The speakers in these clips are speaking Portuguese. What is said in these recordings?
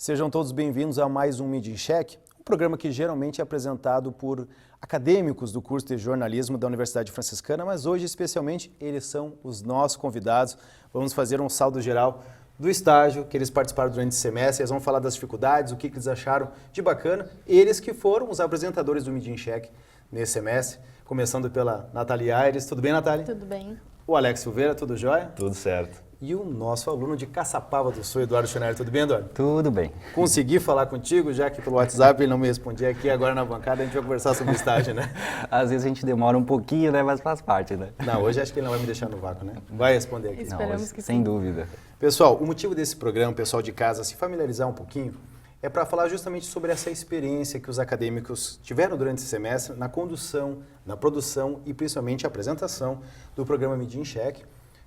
Sejam todos bem-vindos a mais um Mídia em Cheque, um programa que geralmente é apresentado por acadêmicos do curso de jornalismo da Universidade Franciscana, mas hoje especialmente eles são os nossos convidados. Vamos fazer um saldo geral do estágio que eles participaram durante o semestre, eles vão falar das dificuldades, o que eles acharam de bacana, eles que foram os apresentadores do Mídia em Cheque nesse semestre, começando pela Nathalie Aires. Tudo bem, Nathalie? Tudo bem. O Alex Silveira, tudo jóia? Tudo certo. E o nosso aluno de Caçapava do Sul, Eduardo Schneider. Tudo bem, Eduardo? Tudo bem. Consegui falar contigo, já que pelo WhatsApp ele não me respondia aqui, agora na bancada a gente vai conversar sobre o estágio, né? Às vezes a gente demora um pouquinho, né? Mas faz parte, né? Não, hoje acho que ele não vai me deixar no vácuo, né? Vai responder aqui. Esperamos que sem sim. dúvida. Pessoal, o motivo desse programa, o pessoal de casa se familiarizar um pouquinho, é para falar justamente sobre essa experiência que os acadêmicos tiveram durante esse semestre na condução, na produção e principalmente a apresentação do programa Mídia em Cheque.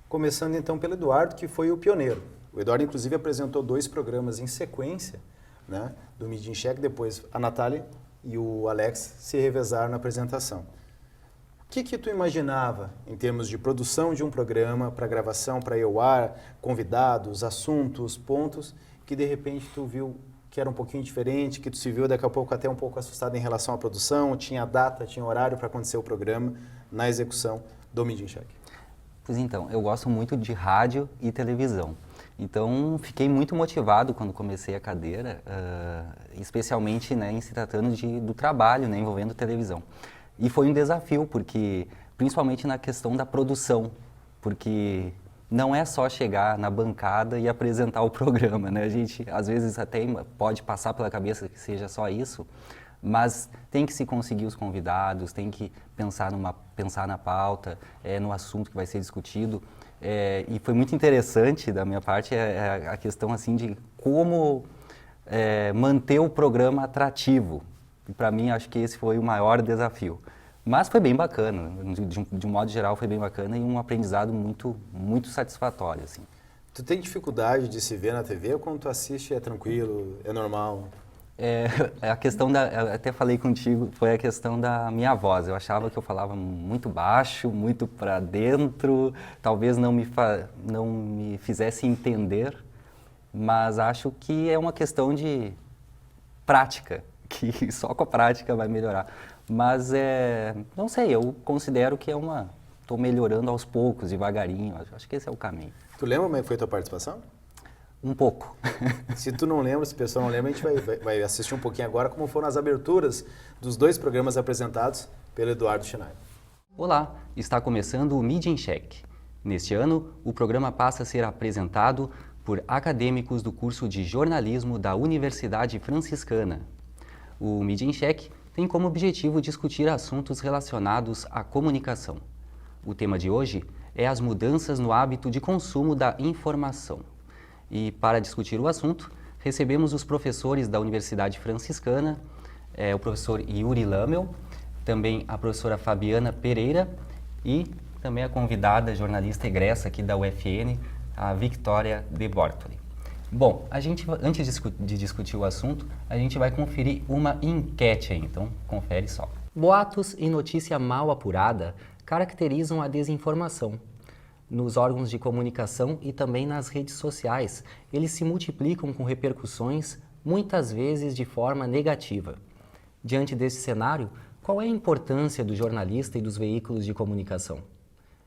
Começando então pelo Eduardo, que foi o pioneiro. O Eduardo, inclusive, apresentou 2 programas em sequência, né, do Mídia em Cheque. Depois a Nathalie e o Alex se revezaram na apresentação. O que tu imaginava em termos de produção de um programa para gravação, para ir ao ar, convidados, assuntos, pontos, que de repente tu viu que era um pouquinho diferente, que tu se viu daqui a pouco até um pouco assustado em relação à produção, tinha data, tinha horário para acontecer o programa na execução do Mídia em Cheque? Pois então, eu gosto muito de rádio e televisão. Então, fiquei muito motivado quando comecei a cadeira, especialmente, né, em se tratando do trabalho, né, envolvendo televisão. E foi um desafio, porque, principalmente na questão da produção, porque não é só chegar na bancada e apresentar o programa, né? A gente, às vezes, até pode passar pela cabeça que seja só isso, mas tem que se conseguir os convidados, tem que pensar na pauta, no assunto que vai ser discutido. E foi muito interessante da minha parte a questão assim de como manter o programa atrativo. E para mim acho que esse foi o maior desafio. Mas foi bem bacana, de um modo geral foi bem bacana e um aprendizado muito, muito satisfatório, assim. Tu tem dificuldade de se ver na TV ou quando tu assiste é tranquilo, é normal? A questão eu até falei contigo, foi a questão da minha voz. Eu achava que eu falava muito baixo, muito para dentro, talvez não me fizesse entender, mas acho que é uma questão de prática, que só com a prática vai melhorar. Mas não sei, eu considero que estou melhorando aos poucos, devagarinho, acho que esse é o caminho. Tu lembra como é que foi a tua participação? Um pouco. Se tu não lembra, se o pessoal não lembra, a gente vai assistir um pouquinho agora como foram as aberturas dos 2 programas apresentados pelo Eduardo Schneider. Olá, está começando o Mídia em Cheque. Neste ano, o programa passa a ser apresentado por acadêmicos do curso de jornalismo da Universidade Franciscana. O Mídia em Cheque tem como objetivo discutir assuntos relacionados à comunicação. O tema de hoje é as mudanças no hábito de consumo da informação. E para discutir o assunto, recebemos os professores da Universidade Franciscana, o professor Yuri Lamel, também a professora Fabiana Pereira e também a convidada jornalista egressa aqui da UFN, a Victoria de Bortoli. Bom, antes de discutir o assunto, a gente vai conferir uma enquete aí, então confere só. Boatos e notícia mal apurada caracterizam a desinformação. Nos órgãos de comunicação e também nas redes sociais, eles se multiplicam com repercussões, muitas vezes de forma negativa. Diante desse cenário, qual é a importância do jornalista e dos veículos de comunicação?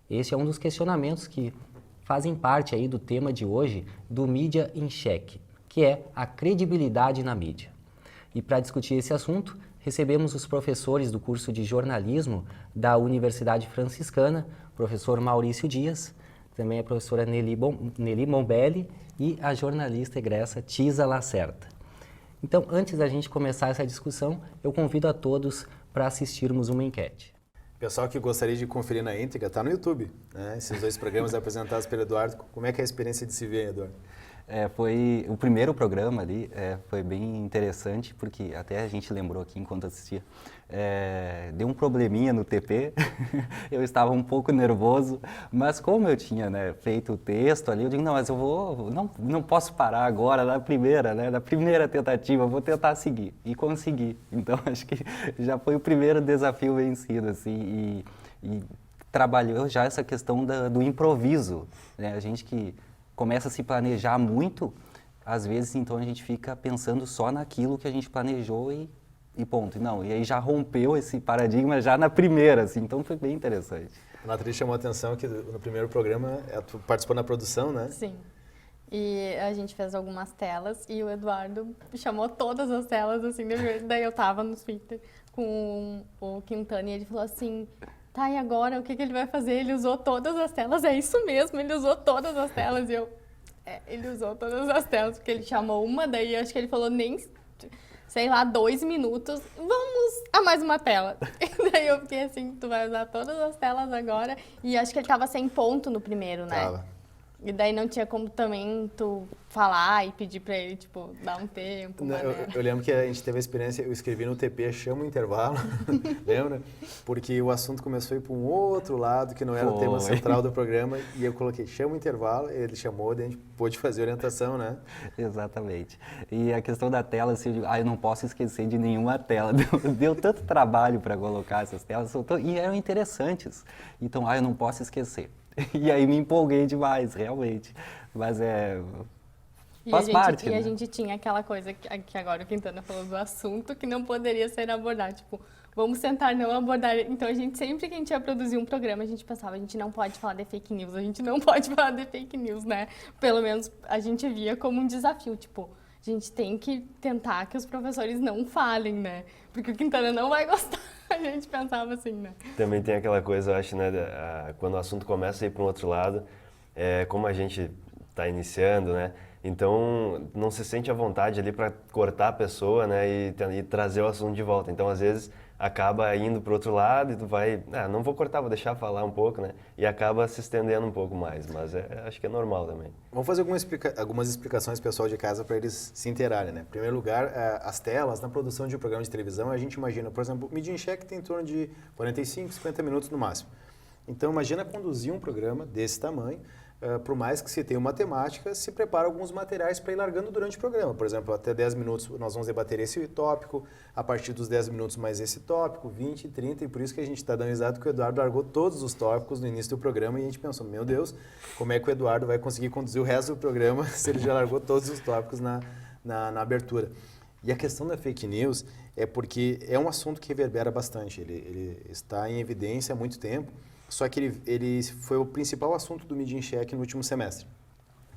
Esse é um dos questionamentos que fazem parte aí do tema de hoje do Mídia em Cheque, que é a credibilidade na mídia. E para discutir esse assunto, recebemos os professores do curso de jornalismo da Universidade Franciscana, professor Maurício Dias, também a professora Nelly Mombelli e a jornalista egressa Tisa Lacerda. Então, antes da gente começar essa discussão, eu convido a todos para assistirmos uma enquete. Pessoal que gostaria de conferir na íntegra, está no YouTube, né? Esses 2 programas apresentados pelo Eduardo. Como é que é a experiência de se ver, Eduardo? Foi o primeiro programa ali, foi bem interessante, porque até a gente lembrou aqui enquanto assistia, deu um probleminha no TP, eu estava um pouco nervoso, mas como eu tinha, né, feito o texto ali, eu digo, não, mas não posso parar agora na primeira tentativa, eu vou tentar seguir, e consegui. Então acho que já foi o primeiro desafio vencido, assim, e trabalhou já essa questão do improviso, né, a gente que começa a se planejar muito, às vezes, então, a gente fica pensando só naquilo que a gente planejou e ponto. Não, e aí já rompeu esse paradigma já na primeira, assim, então foi bem interessante. A Nathalie chamou a atenção que no primeiro programa tu participou na produção, né? Sim. E a gente fez algumas telas e o Eduardo chamou todas as telas, assim, daí eu tava no Twitter com o Quintana e ele falou assim, tá, e agora o que ele vai fazer? Ele usou todas as telas, é isso mesmo, ele usou todas as telas e eu... ele usou todas as telas, porque ele chamou uma, daí acho que ele falou nem, sei lá, 2 minutos, vamos a mais uma tela. E daí eu fiquei assim, tu vai usar todas as telas agora, e acho que ele tava sem ponto no primeiro, né? Tava. E daí não tinha como também tu falar e pedir pra ele, tipo, dar um tempo, Não, eu lembro que a gente teve a experiência, eu escrevi no TP, chama o intervalo, lembra? Porque o assunto começou a ir para um outro lado, que não era o tema central do programa, e eu coloquei, chama o intervalo, ele chamou, daí a gente pôde fazer orientação, né? Exatamente. E a questão da tela, assim, eu digo, eu não posso esquecer de nenhuma tela. Deu tanto trabalho para colocar essas telas, e eram interessantes. Então, eu não posso esquecer. E aí me empolguei demais, realmente. Mas faz parte, E né? a gente tinha aquela coisa que agora o Quintana falou do assunto que não poderia ser abordado. Tipo, vamos tentar não abordar. Então, a gente sempre que a gente ia produzir um programa, a gente pensava, a gente não pode falar de fake news, a gente não pode falar de fake news, né? Pelo menos a gente via como um desafio, tipo, a gente tem que tentar que os professores não falem, né? Porque o Quintana não vai gostar. A gente pensava assim, né? Também tem aquela coisa, eu acho, né, quando o assunto começa a ir para um outro lado, como a gente está iniciando, né, então não se sente à vontade ali para cortar a pessoa, né, e trazer o assunto de volta. Então, às vezes, acaba indo para o outro lado e tu vai, não vou cortar, vou deixar falar um pouco, né, e acaba se estendendo um pouco mais, mas acho que é normal também. Vamos fazer algumas explicações pessoal de casa para eles se inteirarem, né? Em primeiro lugar, as telas na produção de um programa de televisão, a gente imagina, por exemplo, o Media in Check tem em torno de 45, 50 minutos no máximo. Então, imagina conduzir um programa desse tamanho, por mais que se tenha uma temática, se prepara alguns materiais para ir largando durante o programa. Por exemplo, até 10 minutos nós vamos debater esse tópico, a partir dos 10 minutos mais esse tópico, 20, 30, e por isso que a gente está dando risada que o Eduardo largou todos os tópicos no início do programa e a gente pensou, meu Deus, como é que o Eduardo vai conseguir conduzir o resto do programa se ele já largou todos os tópicos na abertura. E a questão da fake news é porque é um assunto que reverbera bastante, ele está em evidência há muito tempo. Só que ele foi o principal assunto do Media in Check no último semestre,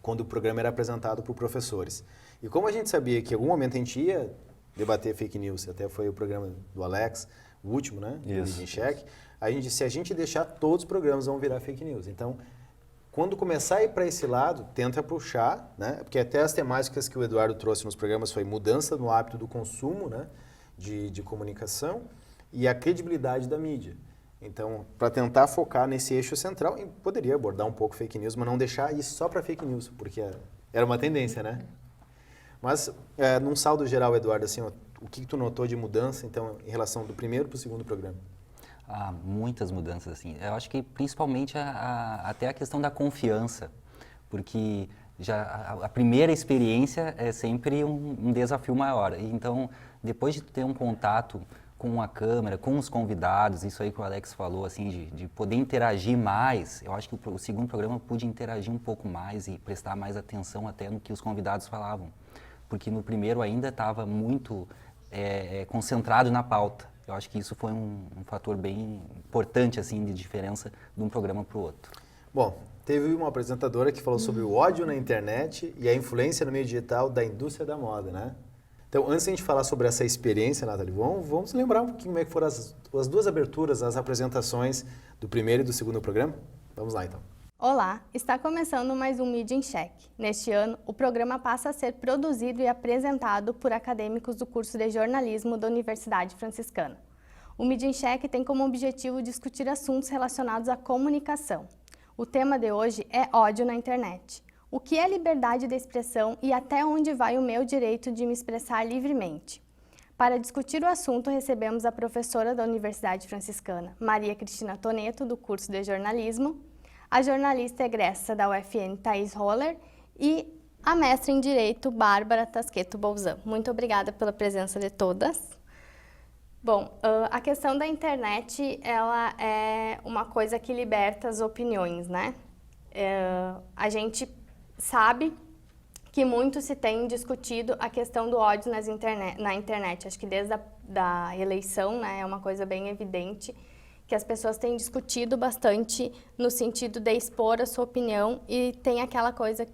quando o programa era apresentado por professores. E como a gente sabia que em algum momento a gente ia debater fake news, até foi o programa do Alex, o último, né? Do Media in Check, a gente disse, se a gente deixar, todos os programas vão virar fake news. Então, quando começar a ir para esse lado, tenta puxar, né? Porque até as temáticas que o Eduardo trouxe nos programas foi mudança no hábito do consumo, né? de comunicação e a credibilidade da mídia. Então, para tentar focar nesse eixo central, poderia abordar um pouco fake news, mas não deixar isso só para fake news, porque era uma tendência, né? Mas, num saldo geral, Eduardo, assim, o que tu notou de mudança, então, em relação do primeiro para o segundo programa? Muitas mudanças, assim. Eu acho que principalmente até a questão da confiança, porque já a primeira experiência é sempre um desafio maior. Então, depois de ter um contato com a câmera, com os convidados, isso aí que o Alex falou, assim, de poder interagir mais, eu acho que o segundo programa pude interagir um pouco mais e prestar mais atenção até no que os convidados falavam, porque no primeiro ainda estava muito concentrado na pauta. Eu acho que isso foi um fator bem importante, assim, de diferença de um programa para o outro. Bom, teve uma apresentadora que falou sobre o ódio na internet e a influência no meio digital da indústria da moda, né? Então, antes de a gente falar sobre essa experiência, Nathalie, vamos lembrar um pouquinho como é que foram as duas aberturas, as apresentações do primeiro e do segundo programa? Vamos lá, então. Olá, está começando mais um Media in Check. Neste ano, o programa passa a ser produzido e apresentado por acadêmicos do curso de jornalismo da Universidade Franciscana. O Media in Check tem como objetivo discutir assuntos relacionados à comunicação. O tema de hoje é ódio na internet. O que é liberdade de expressão e até onde vai o meu direito de me expressar livremente? Para discutir o assunto, recebemos a professora da Universidade Franciscana, Maria Cristina Toneto, do curso de jornalismo, a jornalista egressa da UFN, Thaís Roller, e a mestra em Direito, Bárbara Tasqueto Bolzan. Muito obrigada pela presença de todas. Bom, a questão da internet, ela é uma coisa que liberta as opiniões, né? A gente sabe que muito se tem discutido a questão do ódio na internet. Acho que desde da eleição, né, é uma coisa bem evidente que as pessoas têm discutido bastante no sentido de expor a sua opinião e tem aquela coisa,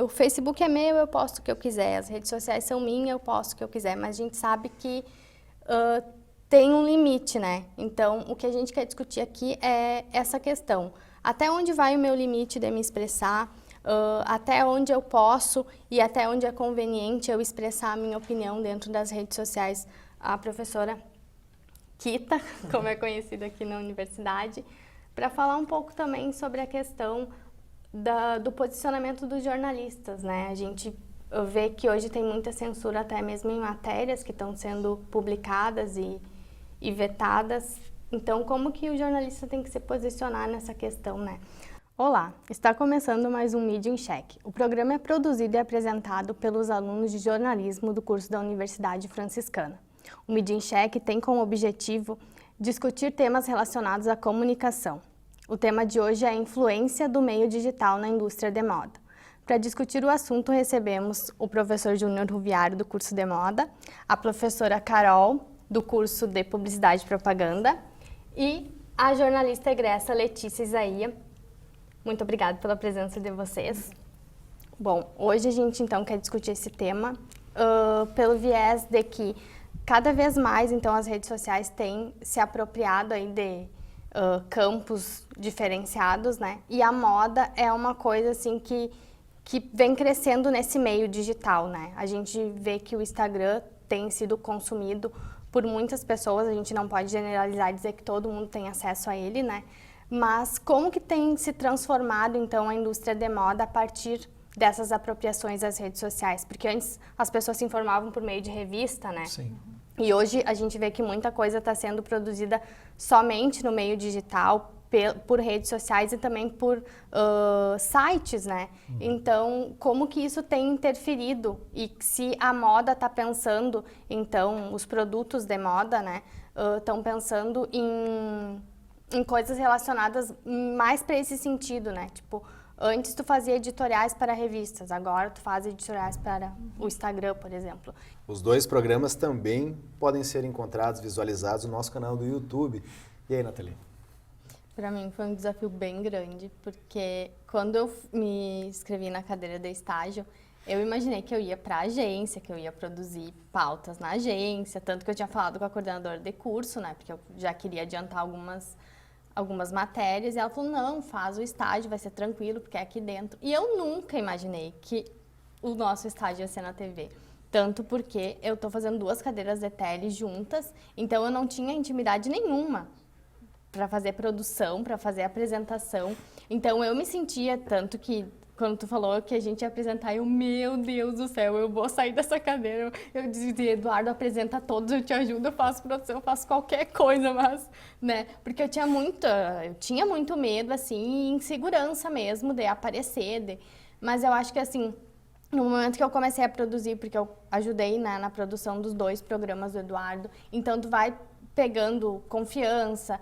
o Facebook é meu, eu posto o que eu quiser, as redes sociais são minhas, eu posto o que eu quiser, mas a gente sabe que tem um limite, né? Então, o que a gente quer discutir aqui é essa questão. Até onde vai o meu limite de me expressar? Até onde eu posso e até onde é conveniente eu expressar a minha opinião dentro das redes sociais? A professora Kita, como é conhecida aqui na universidade, para falar um pouco também sobre a questão do posicionamento dos jornalistas, né? A gente vê que hoje tem muita censura até mesmo em matérias que estão sendo publicadas e vetadas. Então, como que o jornalista tem que se posicionar nessa questão, né? Olá, está começando mais um Mídia em Cheque. O programa é produzido e apresentado pelos alunos de jornalismo do curso da Universidade Franciscana. O Mídia em Cheque tem como objetivo discutir temas relacionados à comunicação. O tema de hoje é a influência do meio digital na indústria de moda. Para discutir o assunto, recebemos o professor Júnior Ruviário, do curso de moda, a professora Carol, do curso de publicidade e propaganda, e a jornalista egressa Letícia Isaia. Muito obrigada pela presença de vocês. Bom, hoje a gente então quer discutir esse tema pelo viés de que cada vez mais então as redes sociais têm se apropriado aí de campos diferenciados, né? E a moda é uma coisa assim que vem crescendo nesse meio digital, né? A gente vê que o Instagram tem sido consumido por muitas pessoas, a gente não pode generalizar e dizer que todo mundo tem acesso a ele, né? Mas como que tem se transformado, então, a indústria de moda a partir dessas apropriações das redes sociais? Porque antes as pessoas se informavam por meio de revista, né? Sim. E hoje a gente vê que muita coisa está sendo produzida somente no meio digital, por redes sociais e também por sites, né? Então, como que isso tem interferido? E se a moda está pensando, então, os produtos de moda, né, estão pensando em coisas relacionadas mais para esse sentido, né? Tipo, antes tu fazia editoriais para revistas, agora tu faz editoriais para o Instagram, por exemplo. Os dois programas também podem ser encontrados, visualizados no nosso canal do YouTube. E aí, Nathalie? Para mim foi um desafio bem grande, porque quando eu me inscrevi na cadeira de estágio, eu imaginei que eu ia para a agência, que eu ia produzir pautas na agência, tanto que eu tinha falado com a coordenadora de curso, né, porque eu já queria adiantar algumas matérias, e ela falou, não, faz o estágio, vai ser tranquilo, porque é aqui dentro. E eu nunca imaginei que o nosso estágio ia ser na TV. Tanto porque eu estou fazendo 2 cadeiras de tele juntas, então eu não tinha intimidade nenhuma para fazer produção, para fazer apresentação. Então eu me sentia tanto que quando tu falou que a gente ia apresentar, meu Deus do céu, eu vou sair dessa cadeira. Eu dizia, Eduardo, apresenta todos, eu te ajudo, eu faço produção, eu faço qualquer coisa, mas, né, porque eu tinha muito medo, assim, insegurança mesmo de aparecer, mas eu acho que, assim, no momento que eu comecei a produzir, porque eu ajudei, né, na produção dos 2 programas do Eduardo, então tu vai pegando confiança,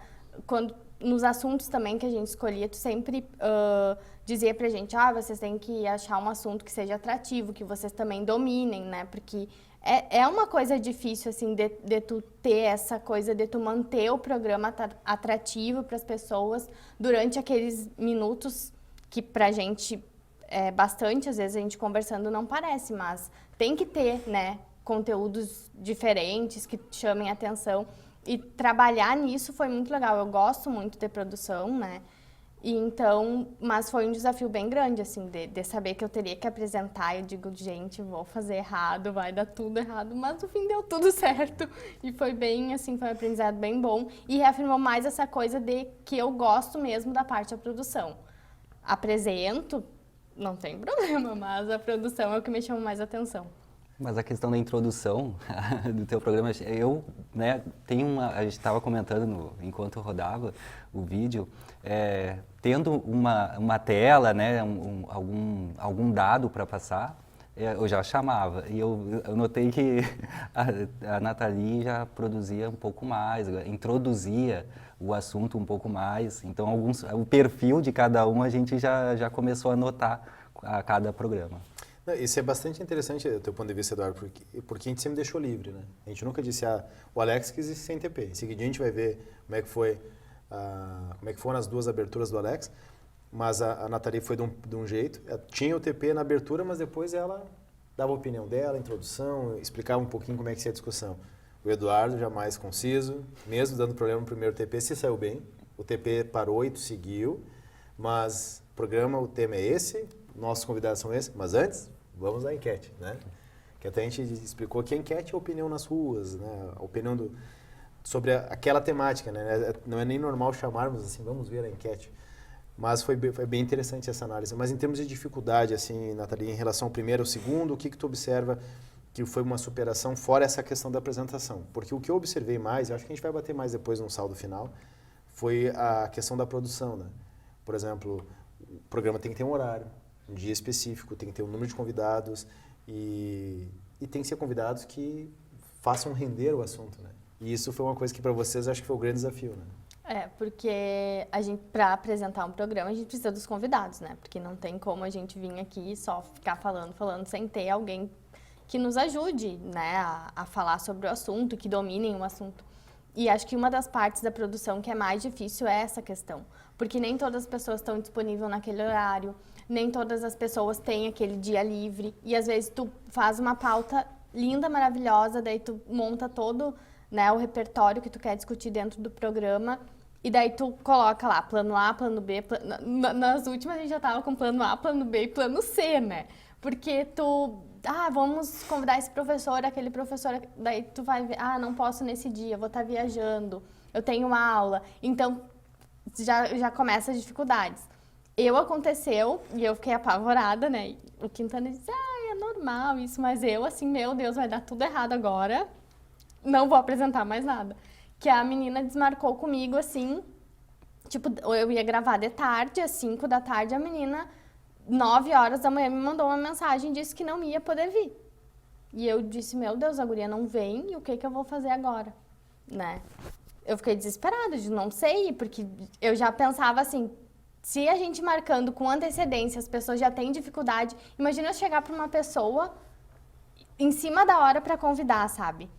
nos assuntos também que a gente escolhia, tu sempre dizia pra gente, vocês têm que achar um assunto que seja atrativo, que vocês também dominem, né? Porque é uma coisa difícil, assim, de tu ter essa coisa, de tu manter o programa atrativo para as pessoas durante aqueles minutos que pra gente é bastante, às vezes a gente conversando não parece, mas tem que ter, né, conteúdos diferentes que chamem atenção. E trabalhar nisso foi muito legal. Eu gosto muito de produção, né? E então, mas foi um desafio bem grande, assim, de saber que eu teria que apresentar. Eu digo, gente, vou fazer errado, vai dar tudo errado, mas no fim deu tudo certo. E foi bem, assim, foi um aprendizado bem bom. E reafirmou mais essa coisa de que eu gosto mesmo da parte da produção. Apresento, não tem problema, mas a produção é o que me chama mais atenção. Mas a questão da introdução do teu programa, eu, né, a gente estava comentando enquanto rodava o vídeo, tendo uma tela, né, algum dado para passar, eu já chamava. E eu notei que a Nathalie já produzia um pouco mais, introduzia o assunto um pouco mais. Então, o perfil de cada um a gente já começou a notar a cada programa. Isso é bastante interessante do teu ponto de vista, Eduardo, porque a gente sempre deixou livre, né? A gente nunca disse, o Alex quis ir sem TP. Em seguida a gente vai ver como é que foram as duas aberturas do Alex, mas a Nathalie foi de um jeito, tinha o TP na abertura, mas depois ela dava a opinião dela, a introdução, explicava um pouquinho como é que ia a discussão. O Eduardo já mais conciso, mesmo dando problema no primeiro TP, se saiu bem. O TP parou e tu seguiu, mas o tema é esse, nossos convidados são esses, mas antes, vamos à enquete, né? Que até a gente explicou que a enquete é a opinião nas ruas, né? A opinião sobre aquela temática, né? Não é nem normal chamarmos assim, vamos ver a enquete. Mas foi bem interessante essa análise. Mas em termos de dificuldade, assim, Nathalie, em relação ao primeiro ao segundo, o que tu observa que foi uma superação fora essa questão da apresentação? Porque o que eu observei mais, eu acho que a gente vai bater mais depois no saldo final, foi a questão da produção, né? Por exemplo, o programa tem que ter um horário, um dia específico, tem que ter um número de convidados e tem que ser convidados que façam render o assunto, né? E isso foi uma coisa que para vocês acho que foi o grande desafio, né? Porque a gente, para apresentar um programa, a gente precisa dos convidados, né? Porque não tem como a gente vir aqui e só ficar falando, sem ter alguém que nos ajude, né, a falar sobre o assunto, que dominem o assunto. E acho que uma das partes da produção que é mais difícil é essa questão, porque nem todas as pessoas estão disponíveis naquele horário, nem todas as pessoas têm aquele dia livre, e às vezes tu faz uma pauta linda, maravilhosa, daí tu monta todo, né, o repertório que tu quer discutir dentro do programa, e daí tu coloca lá plano A, plano B, nas últimas a gente já tava com plano A, plano B e plano C, né? Porque vamos convidar esse professor, aquele professor, daí tu vai ver, não posso nesse dia, vou estar viajando, eu tenho uma aula, então já começa as dificuldades. Aconteceu, e eu fiquei apavorada, né? O Quintana disse, é normal isso, mas eu assim, meu Deus, vai dar tudo errado agora, não vou apresentar mais nada. Que a menina desmarcou comigo, assim, tipo, eu ia gravar de tarde, às 5 da tarde, a menina, 9 horas da manhã, me mandou uma mensagem e disse que não ia poder vir. E eu disse, meu Deus, a guria não vem, e o que eu vou fazer agora, né? Eu fiquei desesperada, de não sei, porque eu já pensava assim, se a gente marcando com antecedência, as pessoas já têm dificuldade, imagina eu chegar para uma pessoa em cima da hora para convidar, sabe?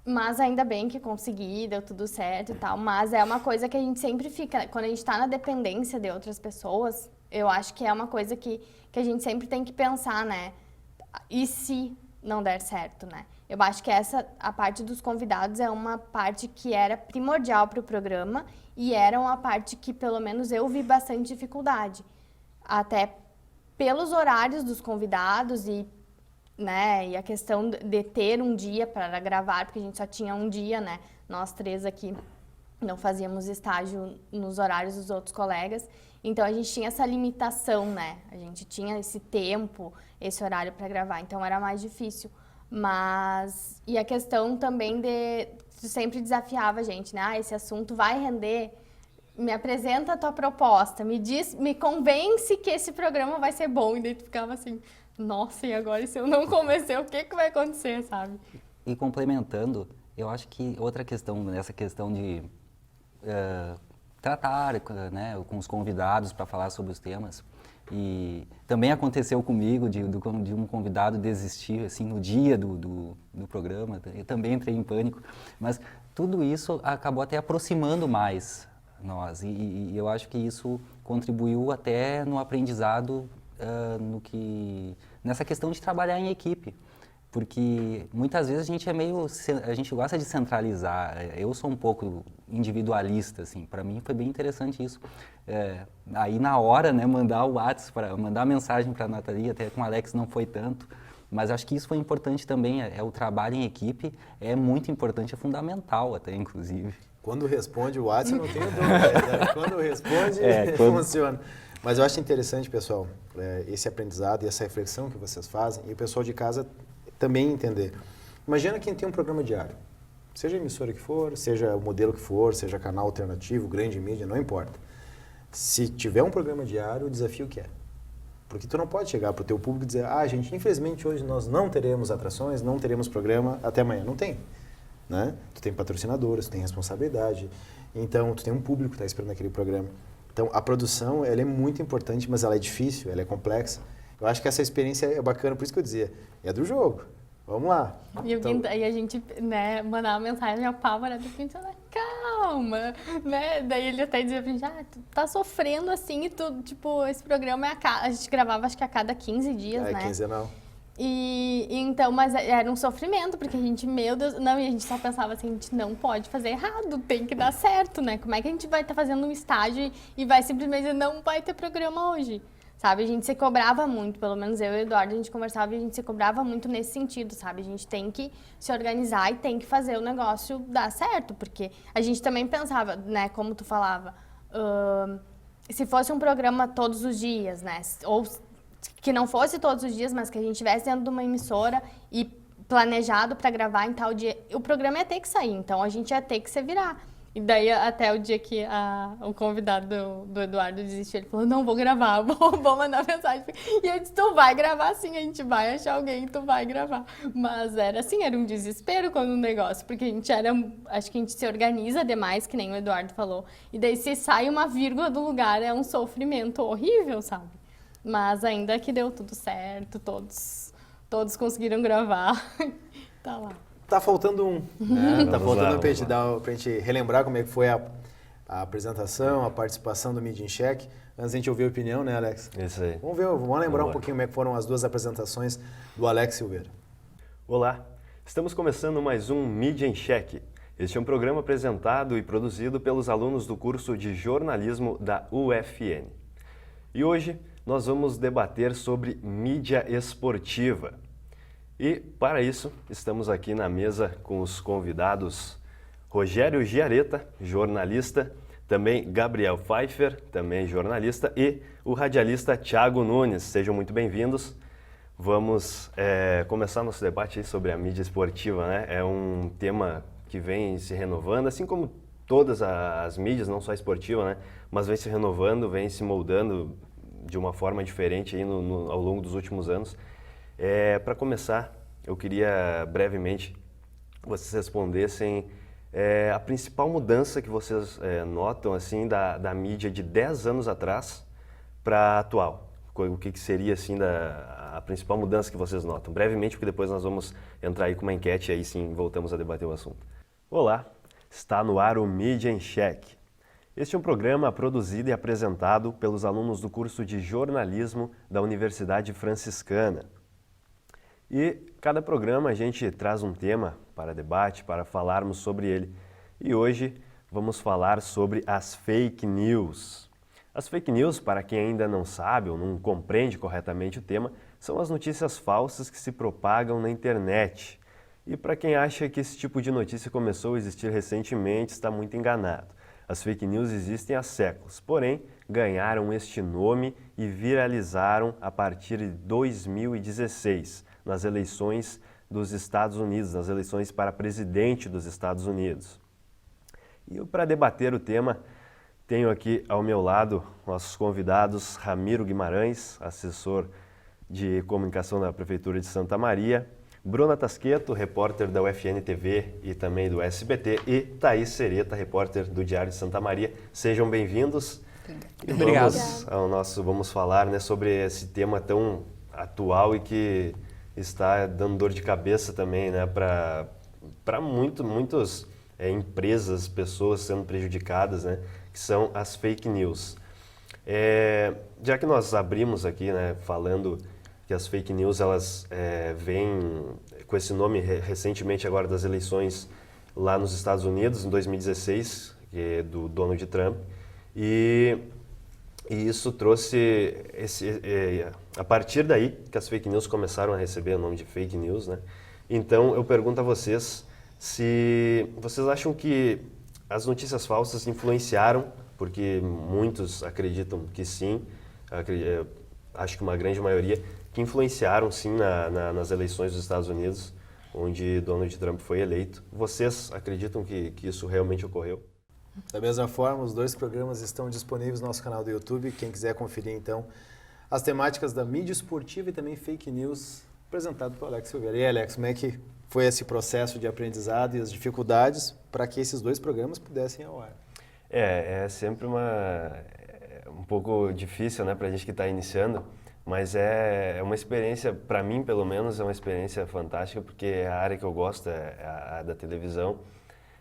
Mas ainda bem que consegui, deu tudo certo e tal. Mas é uma coisa que a gente sempre fica... Quando a gente está na dependência de outras pessoas, eu acho que é uma coisa que a gente sempre tem que pensar, né? E se não der certo, né? Eu acho que a parte dos convidados é uma parte que era primordial para o programa e era uma parte que, pelo menos, eu vi bastante dificuldade. Até pelos horários dos convidados e a questão de ter um dia para gravar, porque a gente só tinha um dia, né? Nós três aqui não fazíamos estágio nos horários dos outros colegas, então a gente tinha essa limitação, né? A gente tinha esse tempo, esse horário para gravar, então era mais difícil. E a questão também sempre desafiava a gente, né? Esse assunto vai render, me apresenta a tua proposta, me convence que esse programa vai ser bom, e daí tu ficava assim... Nossa, e agora se eu não comecei, o que vai acontecer, sabe? E complementando, eu acho que outra questão, nessa questão de tratar, né, com os convidados para falar sobre os temas, e também aconteceu comigo de um convidado desistir, assim, no dia do programa, eu também entrei em pânico, mas tudo isso acabou até aproximando mais nós, e eu acho que isso contribuiu até no aprendizado nessa questão de trabalhar em equipe, porque muitas vezes a gente gosta de centralizar. Eu sou um pouco individualista, assim. Para mim foi bem interessante isso. Aí na hora, né, mandar o WhatsApp, mandar mensagem para a Nathalie, até com o Alex não foi tanto, mas acho que isso foi importante também. O trabalho em equipe é muito importante, é fundamental até, inclusive. Quando responde o WhatsApp, não tenho dúvida. Quando responde, funciona. Mas eu acho interessante, pessoal, esse aprendizado e essa reflexão que vocês fazem, e o pessoal de casa também entender. Imagina quem tem um programa diário, seja a emissora que for, seja o modelo que for, seja canal alternativo, grande mídia, não importa. Se tiver um programa diário, o desafio que é? Porque tu não pode chegar para o teu público e dizer, gente, infelizmente hoje nós não teremos atrações, não teremos programa, até amanhã. Não tem, né? Tu tem patrocinadores, tu tem responsabilidade, então tu tem um público que está esperando aquele programa. Então, a produção, ela é muito importante, mas ela é difícil, ela é complexa. Eu acho que essa experiência é bacana, por isso que eu dizia, é do jogo. Vamos lá. E a gente, né, mandava mensagem apavorada, a gente falava, calma, né? Daí ele até dizia pra gente, tu tá sofrendo assim e tu, tipo, esse programa a gente gravava acho que a cada 15 dias, né? Quinzenal. E então, mas era um sofrimento, porque a gente, meu Deus, não, e a gente só pensava assim, a gente não pode fazer errado, tem que dar certo, né? Como é que a gente vai estar fazendo um estágio e vai simplesmente dizer, não vai ter programa hoje? Sabe, a gente se cobrava muito, pelo menos eu e o Eduardo, a gente conversava e a gente se cobrava muito nesse sentido, sabe? A gente tem que se organizar e tem que fazer o negócio dar certo, porque a gente também pensava, né, como tu falava, se fosse um programa todos os dias, né, ou que não fosse todos os dias, mas que a gente estivesse dentro de uma emissora e planejado para gravar em tal dia, o programa ia ter que sair, então a gente ia ter que se virar. E daí, até o dia que o convidado do Eduardo desistiu, ele falou, não, vou gravar, vou mandar mensagem. E eu disse, tu vai gravar sim, a gente vai achar alguém, tu vai gravar. Mas era assim, era um desespero quando um negócio, porque acho que a gente se organiza demais, que nem o Eduardo falou. E daí, se sai uma vírgula do lugar, é um sofrimento horrível, sabe? Mas ainda que deu tudo certo, todos conseguiram gravar. Tá lá. Tá faltando um. Tá faltando um pra gente relembrar como é que foi a apresentação, a participação do Media in Check. Antes a gente ouvir a opinião, né, Alex? Isso aí. Vamos lembrar um pouquinho como é que foram as duas apresentações do Alex Silveira. Olá, estamos começando mais um Media in Check. Este é um programa apresentado e produzido pelos alunos do curso de jornalismo da UFN. E hoje nós vamos debater sobre mídia esportiva. E, para isso, estamos aqui na mesa com os convidados Rogério Giareta, jornalista, também Gabriel Pfeiffer, também jornalista, e o radialista Thiago Nunes. Sejam muito bem-vindos. Vamos começar nosso debate aí sobre a mídia esportiva, né? É um tema que vem se renovando, assim como todas as mídias, não só a esportiva, né? Mas vem se renovando, vem se moldando de uma forma diferente aí ao longo dos últimos anos. Para começar, eu queria brevemente que vocês respondessem a principal mudança que vocês notam assim da mídia de 10 anos atrás para a atual. O que seria assim a principal mudança que vocês notam? Brevemente, porque depois nós vamos entrar aí com uma enquete e aí sim voltamos a debater o assunto. Olá, está no ar o Media in Check. Este é um programa produzido e apresentado pelos alunos do curso de jornalismo da Universidade Franciscana. E cada programa a gente traz um tema para debate, para falarmos sobre ele. E hoje vamos falar sobre as fake news. As fake news, para quem ainda não sabe ou não compreende corretamente o tema, são as notícias falsas que se propagam na internet. E para quem acha que esse tipo de notícia começou a existir recentemente, está muito enganado. As fake news existem há séculos, porém ganharam este nome e viralizaram a partir de 2016. Nas eleições dos Estados Unidos, nas eleições para presidente dos Estados Unidos. E para debater o tema, tenho aqui ao meu lado nossos convidados Ramiro Guimarães, assessor de comunicação da Prefeitura de Santa Maria, Bruna Tasqueto, repórter da UFN TV e também do SBT, e Thaís Sereta, repórter do Diário de Santa Maria. Sejam bem-vindos. Obrigado. Vamos falar, né, sobre esse tema tão atual e que está dando dor de cabeça também, né, para muitas empresas, pessoas sendo prejudicadas, né, que são as fake news. Já que nós abrimos aqui, né, falando que as fake news elas vêm com esse nome recentemente agora das eleições lá nos Estados Unidos, em 2016, que é do Donald Trump, e isso trouxe, a partir daí que as fake news começaram a receber o nome de fake news, né? Então eu pergunto a vocês se vocês acham que as notícias falsas influenciaram, porque muitos acreditam que sim, acho que uma grande maioria, que influenciaram sim nas eleições dos Estados Unidos, onde Donald Trump foi eleito. Vocês acreditam que isso realmente ocorreu? Da mesma forma, os dois programas estão disponíveis no nosso canal do YouTube. Quem quiser conferir, então, as temáticas da mídia esportiva e também fake news, apresentado pelo Alex Silveira. E Alex, como é que foi esse processo de aprendizado e as dificuldades para que esses dois programas pudessem ir ao ar? É sempre um pouco difícil, né, para a gente que está iniciando, Mas é uma experiência, para mim pelo menos, é uma experiência fantástica, porque a área que eu gosto é a da televisão,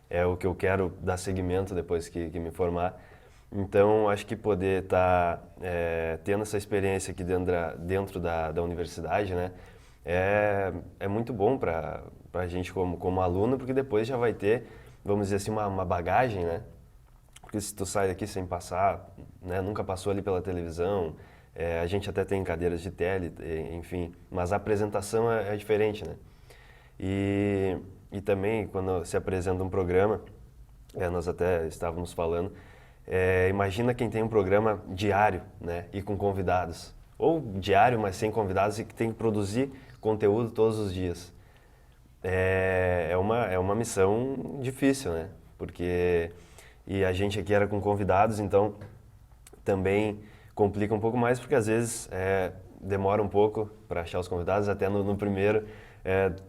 é o que eu quero dar seguimento depois que me formar. Então, acho que poder estar tendo essa experiência aqui dentro da universidade, né, é muito bom para a gente como aluno, porque depois já vai ter, vamos dizer assim, uma bagagem, né? Porque se tu sai daqui sem passar, né, nunca passou ali pela televisão, a gente até tem cadeiras de tele, enfim, mas a apresentação é diferente, né? E também, quando se apresenta um programa, nós até estávamos falando, imagina quem tem um programa diário, né, e com convidados. Ou diário, mas sem convidados, e que tem que produzir conteúdo todos os dias. É uma missão difícil, né? Porque... E a gente aqui era com convidados, então também complica um pouco mais, porque às vezes demora um pouco para achar os convidados. Até no primeiro,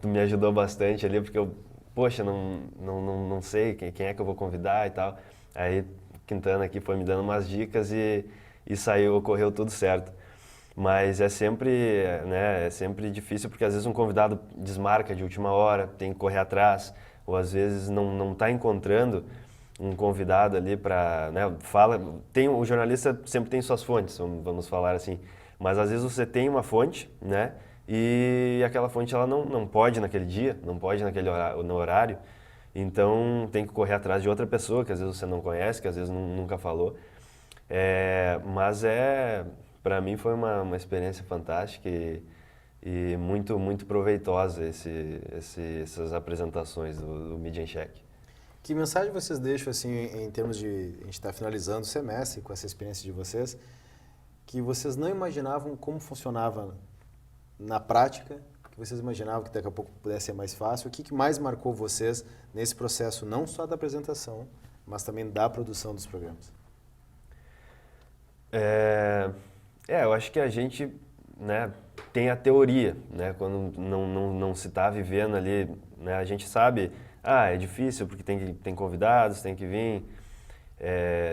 tu me ajudou bastante ali, porque eu, poxa, não sei quem é que eu vou convidar e tal. Aí Quintana aqui foi me dando umas dicas e ocorreu tudo certo. Mas é sempre difícil, porque às vezes um convidado desmarca de última hora, tem que correr atrás, ou às vezes não está encontrando um convidado ali para, né, o jornalista sempre tem suas fontes, vamos falar assim, mas às vezes você tem uma fonte, né, e aquela fonte ela não pode naquele dia, não pode no horário, então tem que correr atrás de outra pessoa que às vezes você não conhece, que às vezes nunca falou, mas para mim foi uma experiência fantástica e muito, muito proveitosa essas apresentações do Media in Check. Que mensagem vocês deixam, assim, em termos de... A gente está finalizando o semestre com essa experiência de vocês, que vocês não imaginavam como funcionava na prática, que vocês imaginavam que daqui a pouco pudesse ser mais fácil. O que mais marcou vocês nesse processo, não só da apresentação, mas também da produção dos programas? Eu acho que a gente, né, tem a teoria, né, quando não se está vivendo ali, né, a gente sabe... é difícil porque tem convidados, tem que vir,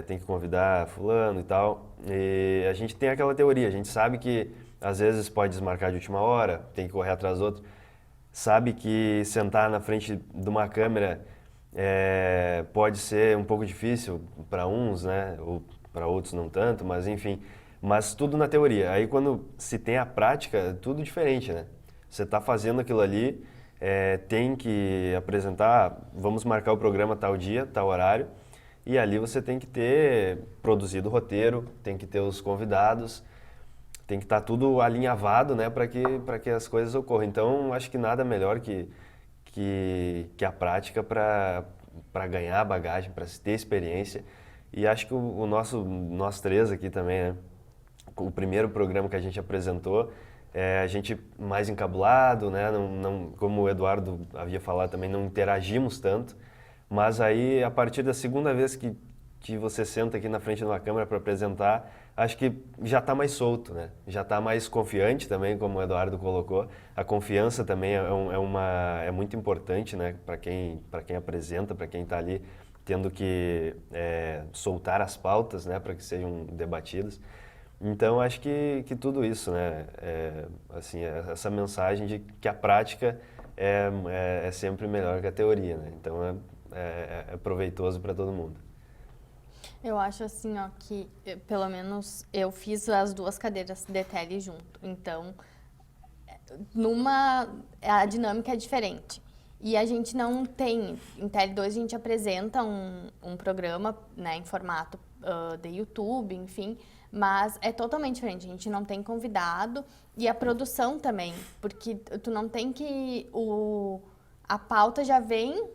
tem que convidar fulano e tal. E a gente tem aquela teoria, a gente sabe que às vezes pode desmarcar de última hora, tem que correr atrás do outro. Sabe que sentar na frente de uma câmera pode ser um pouco difícil para uns, né? Ou para outros não tanto, mas enfim. Mas tudo na teoria. Aí quando se tem a prática, é tudo diferente, né? Você está fazendo aquilo ali... tem que apresentar, vamos marcar o programa tal dia, tal horário, e ali você tem que ter produzido o roteiro, tem que ter os convidados, tem que estar tudo alinhavado, né, para que as coisas ocorram. Então, acho que nada melhor que a prática para ganhar bagagem, para ter experiência. E acho que nós três aqui também, né, o primeiro programa que a gente apresentou, a gente mais encabulado, né? Como o Eduardo havia falado também, não interagimos tanto, mas aí a partir da segunda vez que você senta aqui na frente de uma câmera para apresentar, acho que já está mais solto, né? Já está mais confiante também, como o Eduardo colocou. A confiança também é muito importante, né? Para quem apresenta, para quem está ali tendo que soltar as pautas, né? Para que sejam debatidas. Então, acho que tudo isso, né, assim, essa mensagem de que a prática é sempre melhor que a teoria, né? Então, é proveitoso para todo mundo. Eu acho assim, ó, que pelo menos eu fiz as duas cadeiras de tele junto, então a dinâmica é diferente. E a gente não tem, em Tele 2 a gente apresenta um programa, né, em formato de YouTube, enfim, mas é totalmente diferente, a gente não tem convidado e a produção também, porque tu não tem que... A pauta já vem,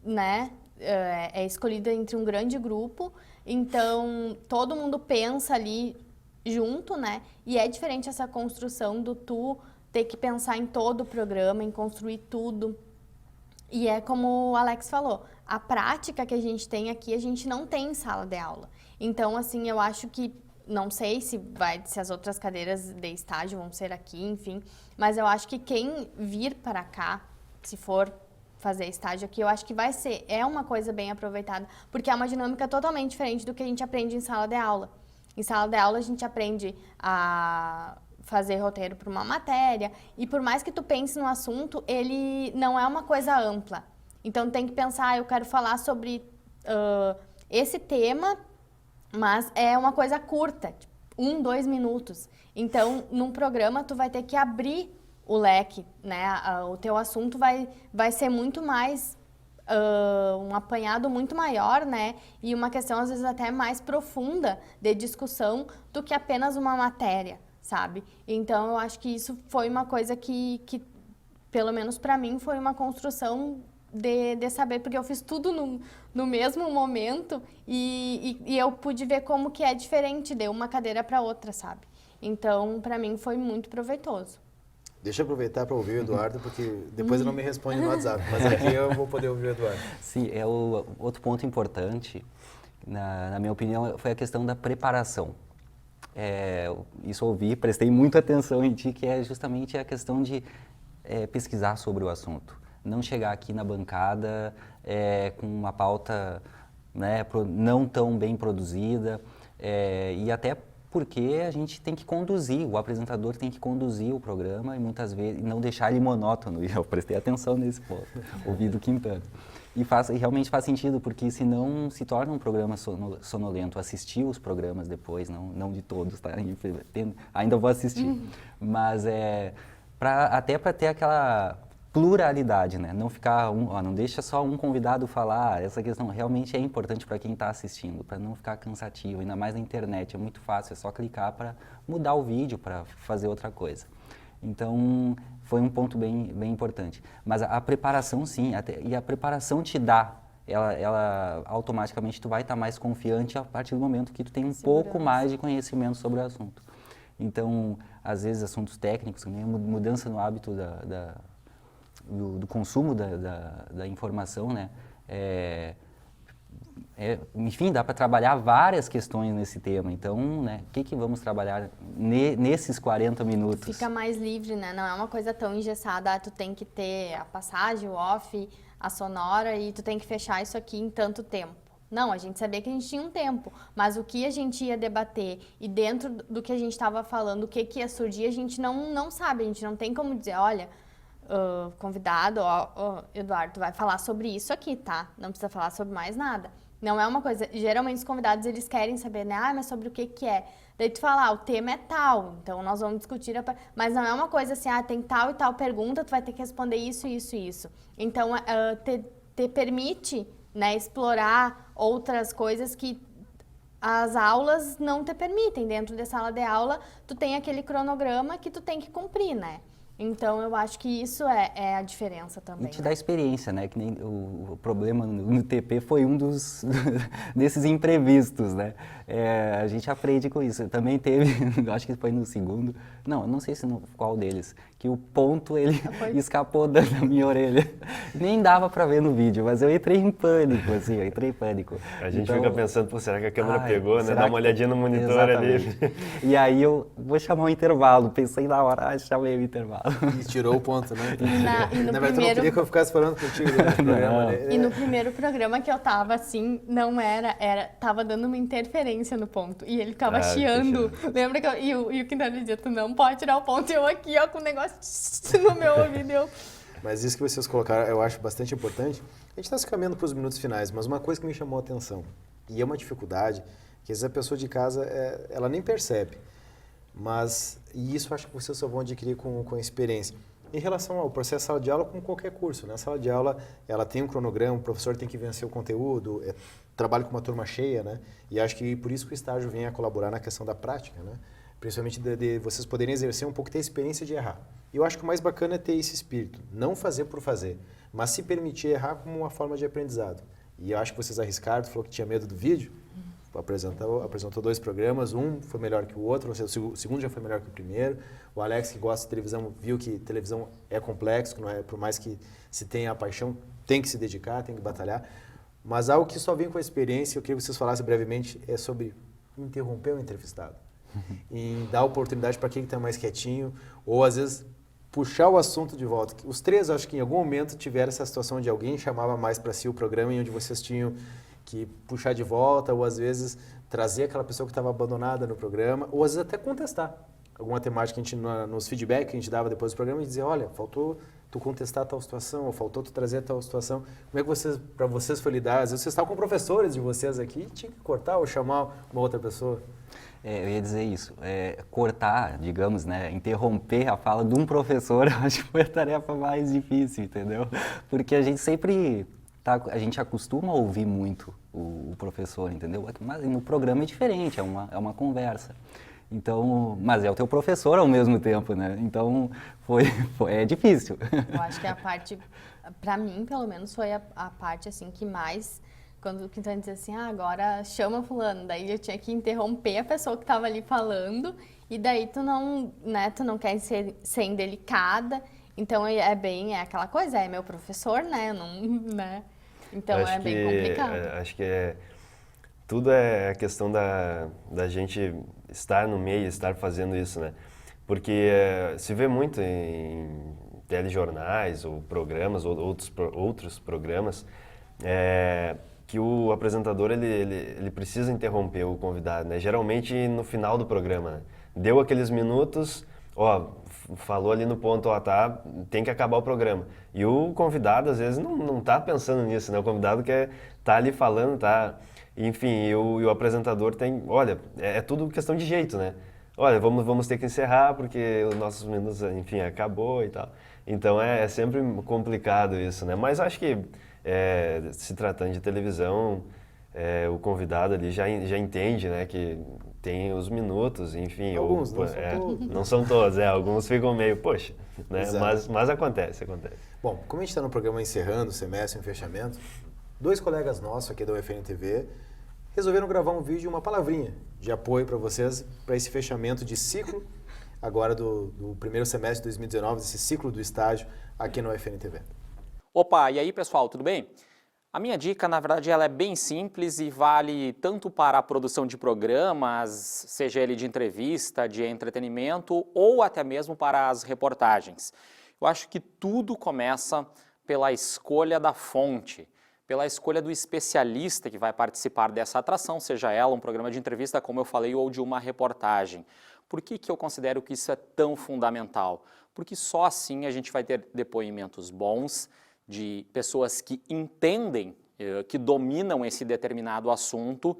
né, é escolhida entre um grande grupo, então todo mundo pensa ali junto, né, e é diferente essa construção do tu ter que pensar em todo o programa, em construir tudo. E é como o Alex falou, a prática que a gente tem aqui, a gente não tem em sala de aula. Então, assim, eu acho que, não sei se as outras cadeiras de estágio vão ser aqui, enfim, mas eu acho que quem vir para cá, se for fazer estágio aqui, eu acho que é uma coisa bem aproveitada, porque é uma dinâmica totalmente diferente do que a gente aprende em sala de aula. Em sala de aula a gente aprende a fazer roteiro para uma matéria, e por mais que tu pense no assunto, ele não é uma coisa ampla. Então, tem que pensar, eu quero falar sobre esse tema, mas é uma coisa curta, tipo, 1, 2 minutos. Então, num programa, tu vai ter que abrir o leque, né? O teu assunto vai ser muito mais, um apanhado muito maior, né? E uma questão, às vezes, até mais profunda de discussão do que apenas uma matéria, sabe? Então, eu acho que isso foi uma coisa que pelo menos para mim, foi uma construção de saber, porque eu fiz tudo no mesmo momento e eu pude ver como que é diferente de uma cadeira para outra, sabe? Então, para mim, foi muito proveitoso. Deixa eu aproveitar para ouvir o Eduardo, porque depois ele não me responde no WhatsApp, mas aqui eu vou poder ouvir o Eduardo. Sim, o outro ponto importante, na minha opinião, foi a questão da preparação. Isso eu ouvi, prestei muita atenção em ti, que é justamente a questão de pesquisar sobre o assunto. Não chegar aqui na bancada com uma pauta, né, não tão bem produzida, e até porque a gente tem que conduzir, o apresentador tem que conduzir o programa e muitas vezes não deixar ele monótono. E eu prestei atenção nesse ponto, ouvi do Quintana. E realmente faz sentido, porque senão se torna um programa sonolento. Assistir os programas depois, não de todos, tá? Ainda vou assistir. Mas até para ter aquela pluralidade, né? Não ficar não deixa só um convidado falar. Essa questão realmente é importante para quem está assistindo, para não ficar cansativo, ainda mais na internet. É muito fácil, é só clicar para mudar o vídeo, para fazer outra coisa. Então, foi um ponto bem importante. Mas a preparação, sim, e a preparação te dá, ela automaticamente tu vai estar mais confiante a partir do momento que tu tem um pouco mais de conhecimento sobre o assunto. Então, às vezes, assuntos técnicos, né? Mudança no hábito do consumo da informação, né? Enfim, dá para trabalhar várias questões nesse tema. Então, né, o que vamos trabalhar nesses 40 minutos? Fica mais livre, né? Não é uma coisa tão engessada. Tu tem que ter a passagem, o off, a sonora e tu tem que fechar isso aqui em tanto tempo. Não, a gente sabia que a gente tinha um tempo, mas o que a gente ia debater e dentro do que a gente estava falando, o que ia surgir, a gente não sabe. A gente não tem como dizer, olha, convidado, Eduardo, tu vai falar sobre isso aqui, tá? Não precisa falar sobre mais nada. Não é uma coisa... Geralmente os convidados, eles querem saber, né? Mas sobre o que é? Daí tu fala, o tema é tal, então nós vamos discutir... Mas não é uma coisa assim, tem tal e tal pergunta, tu vai ter que responder isso, isso e isso. Então, te permite, né, explorar outras coisas que as aulas não te permitem. Dentro da sala de aula, tu tem aquele cronograma que tu tem que cumprir, né? Então, eu acho que isso é a diferença também. E te dá experiência, né? Que nem o problema no TP foi um desses imprevistos, né? A gente aprende com isso. Também teve, acho que foi no segundo, não sei se qual deles, que o ponto ele escapou da minha orelha. Nem dava para ver no vídeo, mas eu entrei em pânico, assim, A gente fica pensando, pô, será que a câmera pegou, né? Dá uma olhadinha no monitor ali. E aí eu vou chamar um intervalo, pensei na hora, chamei o intervalo. E tirou o ponto, né? Na verdade, tu não queria que eu ficasse falando contigo no programa, né? E no primeiro programa que eu tava, assim, não tava dando uma interferência no ponto. E ele ficava chiando. Lembra que e o Quintana dizia, tu não pode tirar o ponto. E eu aqui, ó, com o negócio no meu ouvido. Mas isso que vocês colocaram, eu acho bastante importante. A gente está se caminhando para os minutos finais, mas uma coisa que me chamou a atenção, e é uma dificuldade, que às vezes a pessoa de casa, ela nem percebe. E isso eu acho que vocês só vão adquirir com a experiência. Em relação ao processo sala de aula, como qualquer curso, né? A sala de aula, ela tem um cronograma, o professor tem que vencer o conteúdo, trabalha com uma turma cheia, né? E acho que por isso que o estágio vem a colaborar na questão da prática, né? Principalmente de vocês poderem exercer um pouco, ter a experiência de errar. E eu acho que o mais bacana é ter esse espírito, não fazer por fazer, mas se permitir errar como uma forma de aprendizado. E eu acho que vocês arriscaram, tu falou que tinha medo do vídeo, apresentou 2 programas, um foi melhor que o outro, ou seja, o segundo já foi melhor que o primeiro. O Alex, que gosta de televisão, viu que televisão é complexo, que não é, por mais que se tenha a paixão, tem que se dedicar, tem que batalhar. Mas algo que só vem com a experiência, eu queria que vocês falassem brevemente, é sobre interromper o entrevistado. E dar oportunidade para quem está mais quietinho, ou às vezes puxar o assunto de volta. Os 3, acho que em algum momento tiveram essa situação de alguém chamava mais para si o programa e onde vocês tinham que puxar de volta, ou às vezes trazer aquela pessoa que estava abandonada no programa, ou às vezes até contestar. alguma temática que a gente, nos feedback que a gente dava depois do programa, a gente dizia, olha, faltou tu contestar tal situação, ou faltou tu trazer tal situação. Como é que para vocês foi lidar? Às vezes vocês estavam com professores de vocês aqui, tinha que cortar ou chamar uma outra pessoa. Eu ia dizer isso, cortar, digamos, né, interromper a fala de um professor, acho que foi a tarefa mais difícil, entendeu? Porque a gente sempre, a gente acostuma a ouvir muito o professor, entendeu? Mas no programa é diferente, é uma conversa. Então, mas é o teu professor ao mesmo tempo, né? Então, é difícil. Eu acho que a parte, para mim, pelo menos, foi a parte, assim, que mais... Quando o Quintana dizia assim, agora chama fulano, daí eu tinha que interromper a pessoa que estava ali falando, e daí tu não quer ser indelicada, então é aquela coisa, é meu professor, né, né? Então é bem complicado. Acho que tudo é questão da gente estar no meio, estar fazendo isso, né? Porque se vê muito em telejornais ou programas, ou outros programas, que o apresentador ele precisa interromper o convidado, né? Geralmente no final do programa, né? Deu aqueles minutos, falou ali no ponto, tem que acabar o programa. E o convidado às vezes não tá pensando nisso, né? O convidado tá ali falando, enfim, e o apresentador é tudo questão de jeito, né? Olha, vamos ter que encerrar porque os nossos minutos, enfim, acabou e tal. Então é sempre complicado isso, né? Mas acho que se tratando de televisão, o convidado ali já entende, né, que tem os minutos, enfim. Alguns, não são todos. Não são todos, alguns ficam meio, poxa, né? Mas acontece. Bom, como a gente está no programa encerrando o semestre, em fechamento, 2 colegas nossos aqui da UFN TV resolveram gravar um vídeo, uma palavrinha de apoio para vocês, para esse fechamento de ciclo, agora do primeiro semestre de 2019, esse ciclo do estágio aqui no UFN TV. Opa, e aí pessoal, tudo bem? A minha dica, na verdade, ela é bem simples e vale tanto para a produção de programas, seja ele de entrevista, de entretenimento ou até mesmo para as reportagens. Eu acho que tudo começa pela escolha da fonte, pela escolha do especialista que vai participar dessa atração, seja ela um programa de entrevista, como eu falei, ou de uma reportagem. Por que eu considero que isso é tão fundamental? Porque só assim a gente vai ter depoimentos bons, de pessoas que entendem, que dominam esse determinado assunto,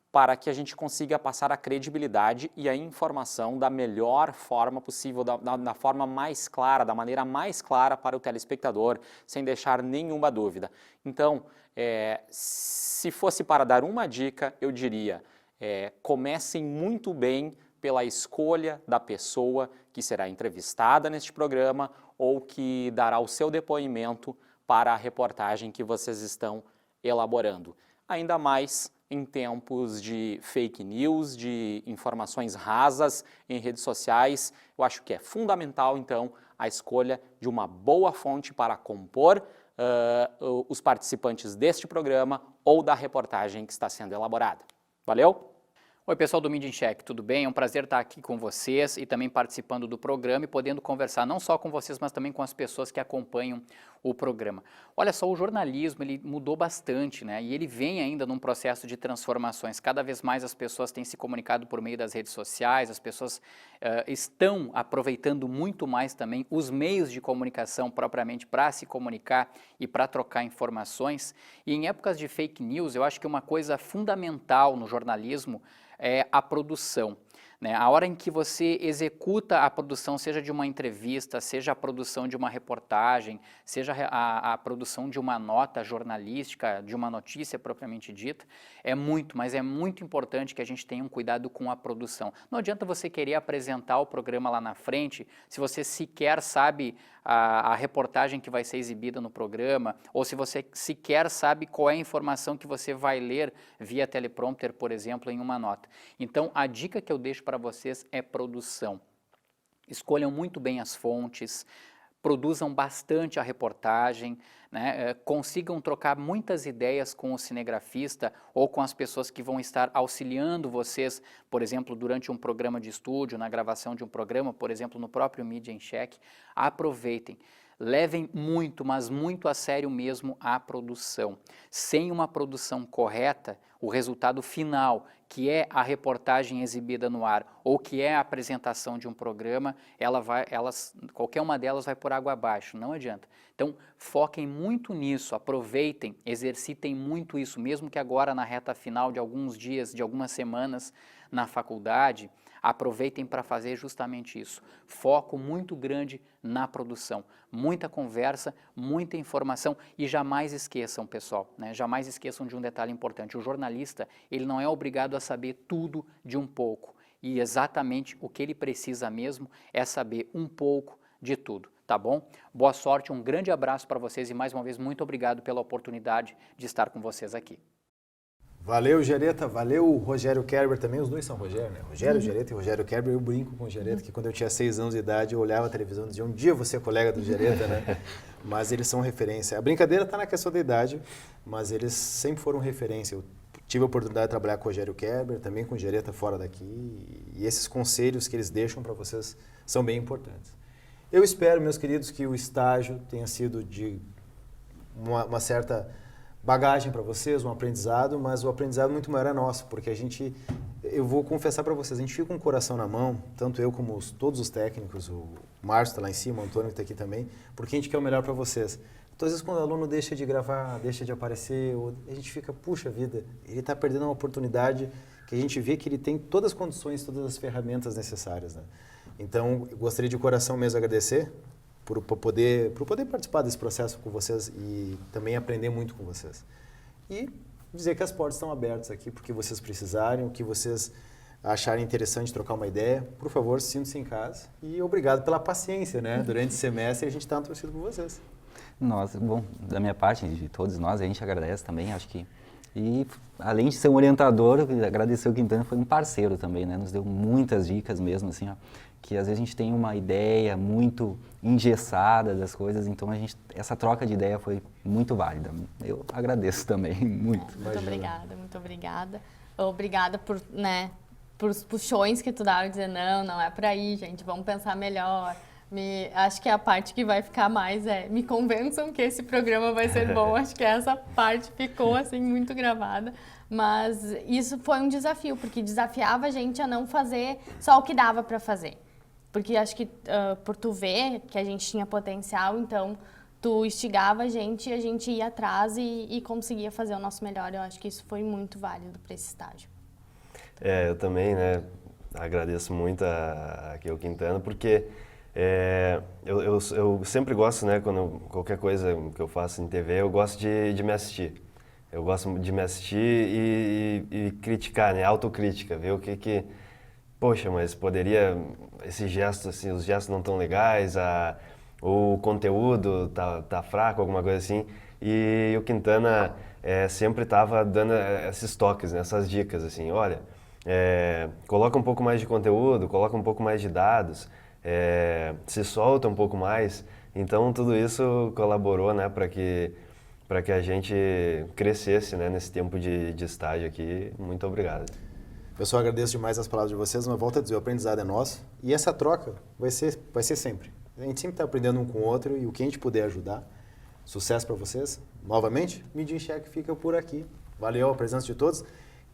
para que a gente consiga passar a credibilidade e a informação da melhor forma possível, da forma mais clara, da maneira mais clara para o telespectador, sem deixar nenhuma dúvida. Então, se fosse para dar uma dica, eu diria, comecem muito bem pela escolha da pessoa que será entrevistada neste programa ou que dará o seu depoimento para a reportagem que vocês estão elaborando. Ainda mais em tempos de fake news, de informações rasas em redes sociais, eu acho que é fundamental, então, a escolha de uma boa fonte para compor os participantes deste programa ou da reportagem que está sendo elaborada. Valeu? Oi pessoal do Mídia em Cheque, tudo bem? É um prazer estar aqui com vocês e também participando do programa e podendo conversar não só com vocês, mas também com as pessoas que acompanham o programa. Olha só, o jornalismo ele mudou bastante, né? E ele vem ainda num processo de transformações. Cada vez mais as pessoas têm se comunicado por meio das redes sociais, as pessoas estão aproveitando muito mais também os meios de comunicação propriamente para se comunicar e para trocar informações. E em épocas de fake news, eu acho que uma coisa fundamental no jornalismo é a produção, né? A hora em que você executa a produção, seja de uma entrevista, seja a produção de uma reportagem, seja a produção de uma nota jornalística, de uma notícia propriamente dita, mas é muito importante que a gente tenha um cuidado com a produção. Não adianta você querer apresentar o programa lá na frente, se você sequer sabe a reportagem que vai ser exibida no programa, ou se você sequer sabe qual é a informação que você vai ler via teleprompter, por exemplo, em uma nota. Então, a dica que eu deixo para vocês é produção. Escolham muito bem as fontes, produzam bastante a reportagem, né? Consigam trocar muitas ideias com o cinegrafista ou com as pessoas que vão estar auxiliando vocês, por exemplo, durante um programa de estúdio, na gravação de um programa, por exemplo, no próprio Mídia em Cheque. Aproveitem. Levem muito, mas muito a sério mesmo a produção. Sem uma produção correta, o resultado final, que é a reportagem exibida no ar ou que é a apresentação de um programa, qualquer uma delas vai por água abaixo, não adianta. Então, foquem muito nisso, aproveitem, exercitem muito isso, mesmo que agora na reta final de alguns dias, de algumas semanas na faculdade, aproveitem para fazer justamente isso. Foco muito grande na produção, muita conversa, muita informação e jamais esqueçam, pessoal, né? Jamais esqueçam de um detalhe importante. O jornalista, ele não é obrigado a saber tudo de um pouco e exatamente o que ele precisa mesmo é saber um pouco de tudo, tá bom? Boa sorte, um grande abraço para vocês e mais uma vez muito obrigado pela oportunidade de estar com vocês aqui. Valeu, Gereta. Valeu, Rogério Kerber também. Os dois são Rogério, né? Rogério Gereta e Rogério Kerber. Eu brinco com o Gereta, que quando eu tinha 6 anos de idade, eu olhava a televisão e dizia, um dia eu vou ser colega do Gereta, né? Mas eles são referência. A brincadeira está na questão da idade, mas eles sempre foram referência. Eu tive a oportunidade de trabalhar com o Rogério Kerber, também com o Gereta fora daqui, e esses conselhos que eles deixam para vocês são bem importantes. Eu espero, meus queridos, que o estágio tenha sido de uma certa bagagem para vocês, um aprendizado, mas o aprendizado muito maior é nosso, porque eu vou confessar para vocês, a gente fica com o coração na mão, tanto eu como todos os técnicos, o Márcio está lá em cima, o Antônio está aqui também, porque a gente quer o melhor para vocês. Então, às vezes, quando o aluno deixa de gravar, deixa de aparecer, a gente fica, puxa vida, ele está perdendo uma oportunidade que a gente vê que ele tem todas as condições, todas as ferramentas necessárias, né? Então, eu gostaria de coração mesmo agradecer por poder participar desse processo com vocês e também aprender muito com vocês. E dizer que as portas estão abertas aqui, porque vocês precisarem, o que vocês acharem interessante trocar uma ideia, por favor, sintam-se em casa. E obrigado pela paciência, né? Durante o semestre a gente está torcendo por vocês. Nossa, bom, da minha parte, de todos nós, a gente agradece também, acho que... E, além de ser um orientador, agradecer o Quintana, foi um parceiro também, né? Nos deu muitas dicas mesmo, assim, ó, que às vezes a gente tem uma ideia muito engessada das coisas, então essa troca de ideia foi muito válida. Eu agradeço também, muito. Muito obrigada, muito obrigada. Obrigada por, né, por os puxões que tu dava, dizer, não é por aí, gente, vamos pensar melhor. Acho que a parte que vai ficar mais me convençam que esse programa vai ser bom. Acho que essa parte ficou assim muito gravada. Mas isso foi um desafio, porque desafiava a gente a não fazer só o que dava para fazer. Porque acho que por tu ver que a gente tinha potencial, então tu instigava a gente e a gente ia atrás e conseguia fazer o nosso melhor. Eu acho que isso foi muito válido para esse estágio. Eu também, né, agradeço muito aqui ao Quintana, porque eu sempre gosto, né, qualquer coisa que eu faço em TV, eu gosto de me assistir. Eu gosto de me assistir e criticar, né, autocrítica, ver o que poxa, mas poderia, esse gesto, assim, os gestos não tão legais, o conteúdo tá fraco, alguma coisa assim. E o Quintana sempre estava dando esses toques, né, essas dicas, assim, olha, coloca um pouco mais de conteúdo, coloca um pouco mais de dados, se solta um pouco mais. Então, tudo isso colaborou, né, para que a gente crescesse, né, nesse tempo de estágio aqui. Muito obrigado. Pessoal, agradeço demais as palavras de vocês, mas volto a dizer, o aprendizado é nosso e essa troca vai ser sempre. A gente sempre está aprendendo um com o outro e o que a gente puder ajudar. Sucesso para vocês. Novamente, Mídia em Cheque fica por aqui. Valeu a presença de todos.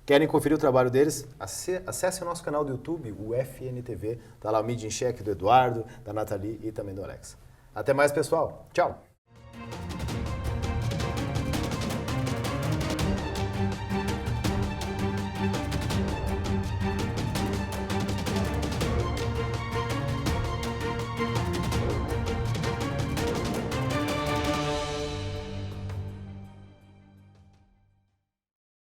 Querem conferir o trabalho deles? Acesse o nosso canal do YouTube, o FNTV. Está lá o Mídia em Cheque do Eduardo, da Nathalie e também do Alex. Até mais, pessoal. Tchau.